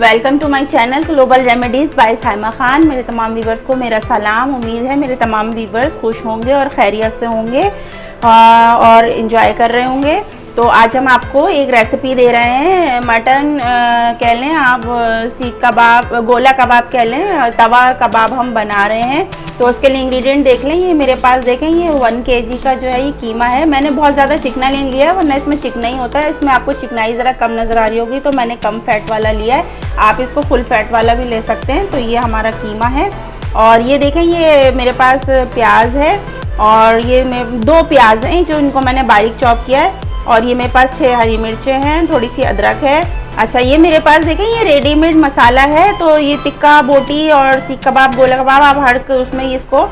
Welcome to my channel global remedies by Saima Khan. मेरे तमाम viewers को मेरा सलाम। उम्मीद है मेरे तमाम व्यूवर्स खुश होंगे और खैरियत से होंगे और इन्जॉय कर रहे होंगे। तो आज हम आपको एक रेसिपी दे रहे हैं। मटन कह लें आप, सीख कबाब, गोला कबाब कह लें, तवा कबाब हम बना रहे हैं। तो उसके लिए इंग्रेडिएंट देख लें। ये मेरे पास देखें, ये 1 kg का जो है ये कीमा है। मैंने बहुत ज़्यादा चिकना ले लिया है, वरना इसमें चिकना ही होता है। इसमें आपको चिकनाई ज़रा कम नज़र आ रही होगी, तो मैंने कम फैट वाला लिया है। आप इसको फुल फैट वाला भी ले सकते हैं। तो ये हमारा कीमा है। और ये देखें, ये मेरे पास प्याज है, और ये 2 प्याज हैं जो इनको मैंने बारीक चॉप किया है। और ये मेरे पास 6 हरी मिर्चें हैं, थोड़ी सी अदरक है। अच्छा, ये मेरे पास देखें, ये रेडीमेड मसाला है। तो ये टिक्का बोटी और सीख कबाब, गोला कबाब, आप हर उसमें इसको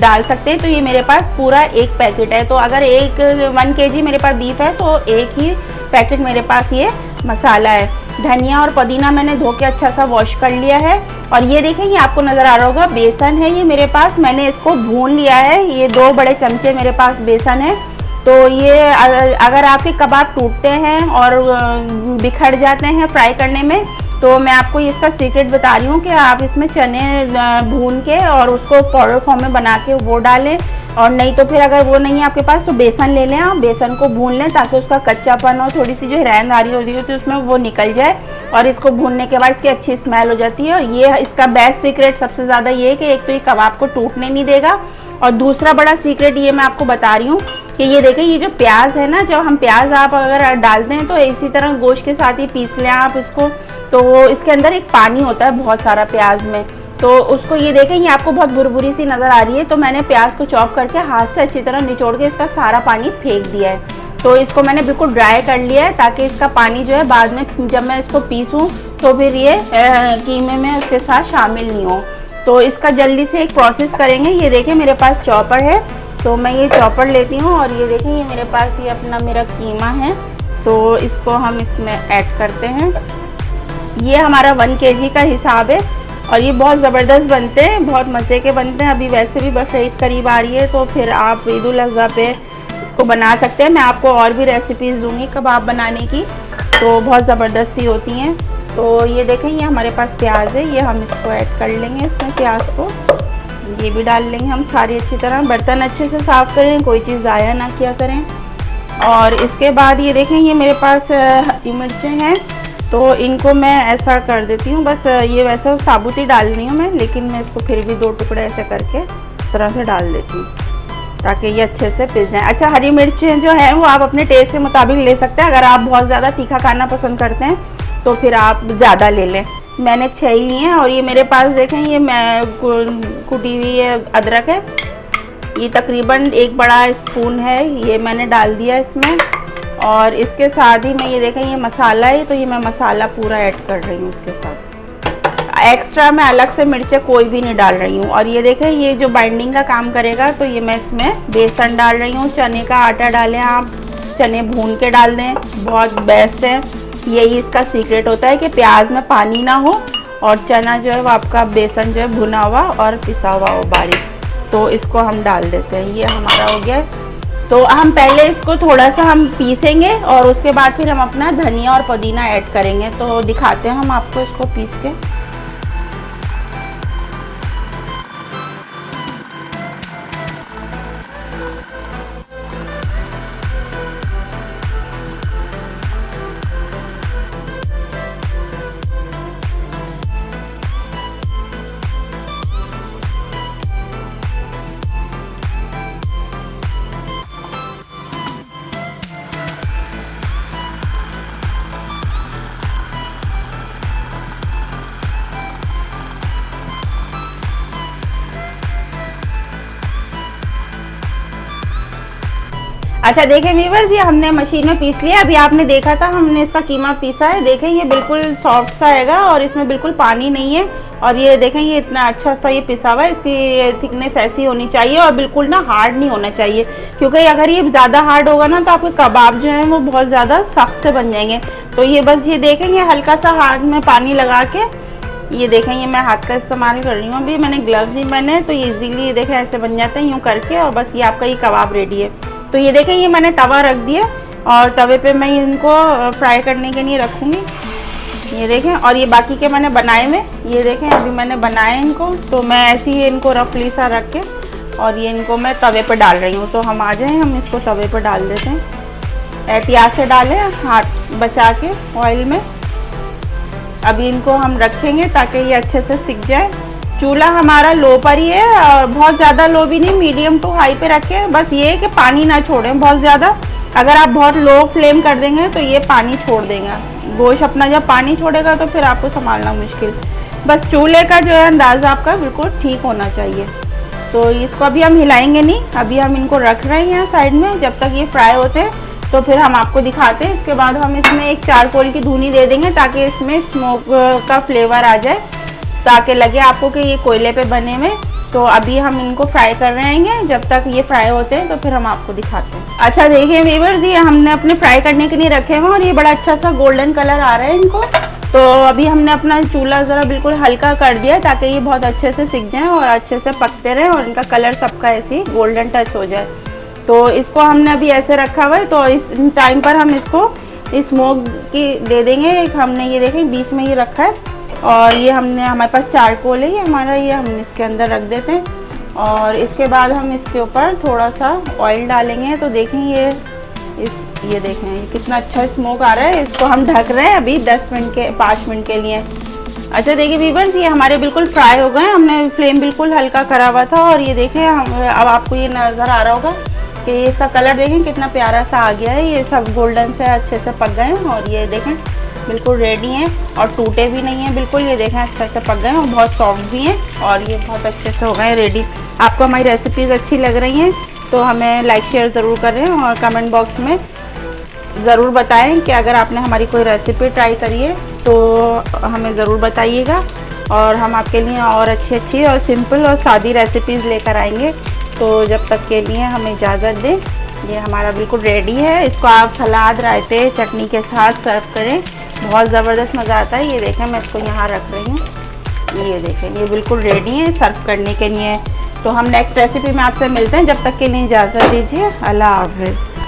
डाल सकते हैं। तो ये मेरे पास पूरा 1 पैकेट है। तो अगर 1 kg मेरे पास बीफ है तो 1 ही पैकेट मेरे पास ये मसाला है। धनिया और पुदीना मैंने धो के अच्छा सा वॉश कर लिया है। और ये देखें, ये आपको नज़र आ रहा होगा, बेसन है ये मेरे पास। मैंने इसको भून लिया है। ये 2 बड़े चमचे मेरे पास बेसन है। तो ये अगर आपके कबाब टूटते हैं और बिखर जाते हैं फ्राई करने में, तो मैं आपको इसका सीक्रेट बता रही हूँ कि आप इसमें चने भून के और उसको पाउडर फॉर्म में बना के वो डालें। और नहीं तो फिर अगर वो नहीं है आपके पास तो बेसन ले लें, आप बेसन को भून लें ताकि उसका कच्चापन और थोड़ी सी जो रैंद आ रही होती है तो उसमें वो निकल जाए। और इसको भूनने के बाद इसकी अच्छी स्मेल हो जाती है। और ये इसका बेस्ट सीक्रेट सबसे ज़्यादा ये है कि एक तो ये कबाब को टूटने नहीं देगा, और दूसरा बड़ा सीक्रेट ये मैं आपको बता रही हूँ कि ये देखें, ये जो प्याज है ना, जब हम प्याज आप अगर डालते हैं तो इसी तरह गोश्त के साथ ही पीस लें आप इसको, तो इसके अंदर एक पानी होता है बहुत सारा प्याज में। तो उसको ये देखें, ये आपको बहुत बुरबुरी सी नज़र आ रही है। तो मैंने प्याज को चॉप करके हाथ से अच्छी तरह निचोड़ के इसका सारा पानी फेंक दिया है। तो इसको मैंने बिल्कुल ड्राई कर लिया है ताकि इसका पानी जो है बाद में जब मैं इसको पीसूँ तो फिर ये कीमे में उसके साथ शामिल नहीं हो। तो इसका जल्दी से एक प्रोसेस करेंगे। ये देखें, मेरे पास चॉपर है, तो मैं ये चॉपर लेती हूँ। और ये देखें, ये मेरे पास ये अपना मेरा कीमा है, तो इसको हम इसमें ऐड करते हैं। ये हमारा 1 kg का हिसाब है। और ये बहुत ज़बरदस्त बनते हैं, बहुत मज़े के बनते हैं। अभी वैसे भी बकरीद करीब आ रही है, तो फिर आप ईद उल अज़हा पे इसको बना सकते हैं। मैं आपको और भी रेसिपीज़ दूँगी कबाब बनाने की, तो बहुत ज़बरदस्त सी होती हैं। तो ये देखें, ये हमारे पास प्याज है, ये हम इसको ऐड कर लेंगे इसमें, प्याज को ये भी डाल लेंगे हम सारी अच्छी तरह। बर्तन अच्छे से साफ़ करें, कोई चीज़ ज़ाया ना किया करें। और इसके बाद ये देखें, ये मेरे पास हरी मिर्चें हैं, तो इनको मैं ऐसा कर देती हूँ। बस ये वैसे साबुत ही डालनी हूँ मैं, लेकिन मैं इसको फिर भी 2 टुकड़े ऐसे करके इस तरह से डाल देती हूँ ताकि ये अच्छे से पिस जाएँ। अच्छा, हरी मिर्चें जो हैं वो आप अपने टेस्ट के मुताबिक ले सकते हैं। अगर आप बहुत ज़्यादा तीखा खाना पसंद करते हैं तो फिर आप ज़्यादा ले लें। मैंने 6 ही लिए हैं। और ये मेरे पास देखें, ये मैं कुटी हुई अदरक है, ये तकरीबन 1 बड़ा स्पून है, ये मैंने डाल दिया इसमें। और इसके साथ ही मैं ये देखें, ये मसाला है, तो ये मैं मसाला पूरा ऐड कर रही हूँ इसके साथ। एक्स्ट्रा मैं अलग से मिर्चें कोई भी नहीं डाल रही हूँ। और ये देखें, ये जो बाइंडिंग का काम करेगा, तो ये मैं इसमें बेसन डाल रही हूँ। चने का आटा डालें आप, चने भून के डाल दें, बहुत बेस्ट है। यही इसका सीक्रेट होता है कि प्याज में पानी ना हो और चना जो है वो आपका बेसन जो है भुना हुआ और पिसा हुआ हो बारीक। तो इसको हम डाल देते हैं। ये हमारा हो गया। तो हम पहले इसको थोड़ा सा हम पीसेंगे और उसके बाद फिर हम अपना धनिया और पुदीना ऐड करेंगे। तो दिखाते हैं हम आपको इसको पीस के। अच्छा देखें व्यूअर्स, ये हमने मशीन में पीस लिया। अभी आपने देखा था हमने इसका कीमा पीसा है, देखें ये बिल्कुल सॉफ्ट सा हैगा और इसमें बिल्कुल पानी नहीं है। और ये देखें ये इतना अच्छा सा ये पिसा हुआ है, इसकी थिकनेस ऐसी होनी चाहिए और बिल्कुल ना हार्ड नहीं होना चाहिए, क्योंकि अगर ये ज़्यादा हार्ड होगा ना तो आपके कबाब जो हैं वो बहुत ज़्यादा सख्त से बन जाएंगे। तो ये बस ये देखें ये हल्का सा हाथ में पानी लगा के, ये देखें ये मैं हाथ का इस्तेमाल कर रही हूँ, अभी मैंने ग्लव्स नहीं पहने तो ये इजीली ये देखें ऐसे बन जाते हैं यूँ करके, और बस ये आपका ये कबाब रेडी है। तो ये देखें ये मैंने तवा रख दिया और तवे पे मैं इनको फ्राई करने के लिए रखूँगी। ये देखें, और ये बाकी के मैंने बनाए हुए, ये देखें अभी मैंने बनाए इनको, तो मैं ऐसे ही इनको रफली सा रख के और ये इनको मैं तवे पर डाल रही हूँ। तो हम आ जाएँ, हम इसको तवे पर डाल देते हैं, एहतियात से डालें हाथ बचा के ऑयल में। अभी इनको हम रखेंगे ताकि ये अच्छे से सिक जाए। चूल्हा हमारा लो पर ही है और बहुत ज़्यादा लो भी नहीं, मीडियम टू हाई पे रखें। बस ये है कि पानी ना छोड़ें बहुत ज़्यादा, अगर आप बहुत लो फ्लेम कर देंगे तो ये पानी छोड़ देगा गोश्त अपना, जब पानी छोड़ेगा तो फिर आपको संभालना मुश्किल। बस चूल्हे का जो है अंदाज़ा आपका बिल्कुल ठीक होना चाहिए। तो इसको अभी हम हिलाएंगे नहीं, अभी हम इनको रख रहे हैं यहाँ साइड में जब तक ये फ्राई होते हैं, तो फिर हम आपको दिखाते हैं। इसके बाद हम इसमें एक चारकोल की धुनी दे देंगे ताकि इसमें स्मोक का फ्लेवर आ जाए, ताकि लगे आपको कि ये कोयले पे बने हुए। तो अभी हम इनको फ्राई कर रहे हैं, जब तक ये फ्राई होते हैं तो फिर हम आपको दिखाते हैं। अच्छा देखिए व्यूअर्स, ये हमने अपने फ्राई करने के लिए रखे हुए और ये बड़ा अच्छा सा गोल्डन कलर आ रहा है इनको। तो अभी हमने अपना चूल्हा ज़रा बिल्कुल हल्का कर दिया ताकि ये बहुत अच्छे से सिक जाएँ और अच्छे से पकते रहें और इनका कलर सबका ऐसे ही गोल्डन टच हो जाए। तो इसको हमने अभी ऐसे रखा हुआ है, तो इस टाइम पर हम इसको स्मोक की दे देंगे। एक हमने ये देखें बीच में ये रखा है और ये हमने हमारे पास चारकोल है ये हमारा, ये हम इसके अंदर रख देते हैं और इसके बाद हम इसके ऊपर थोड़ा सा ऑयल डालेंगे। तो देखें ये देखें ये कितना अच्छा स्मोक आ रहा है। इसको हम ढक रहे हैं अभी 5 मिनट के लिए। अच्छा देखिए व्यूअर्स, ये हमारे बिल्कुल फ्राई हो गए, हमने फ्लेम बिल्कुल हल्का करा हुआ था और ये देखें अब आपको ये नज़र आ रहा होगा कि इसका कलर देखें कितना प्यारा सा आ गया है, ये सब गोल्डन से अच्छे से पक गए हैं और ये देखें बिल्कुल रेडी हैं और टूटे भी नहीं हैं बिल्कुल, ये देखें अच्छे से पक गए हैं और बहुत सॉफ्ट भी हैं और ये बहुत अच्छे से हो गए हैं रेडी। आपको हमारी रेसिपीज़ अच्छी लग रही हैं तो हमें लाइक शेयर ज़रूर करें और कमेंट बॉक्स में ज़रूर बताएं कि अगर आपने हमारी कोई रेसिपी ट्राई करी है तो हमें ज़रूर बताइएगा और हम आपके लिए और अच्छी और सिंपल और सादी रेसिपीज़ लेकर आएंगे। तो जब तक के लिए हमें इजाज़त दें। ये हमारा बिल्कुल रेडी है, इसको आप सलाद रायते चटनी के साथ सर्व करें, बहुत ज़बरदस्त मज़ा आता है। ये देखें मैं इसको यहाँ रख रही हूँ, ये देखें ये बिल्कुल रेडी है सर्व करने के लिए। तो हम नेक्स्ट रेसिपी में आपसे मिलते हैं, जब तक के लिए इजाज़त दीजिए। अल्लाह हाफ़िज़।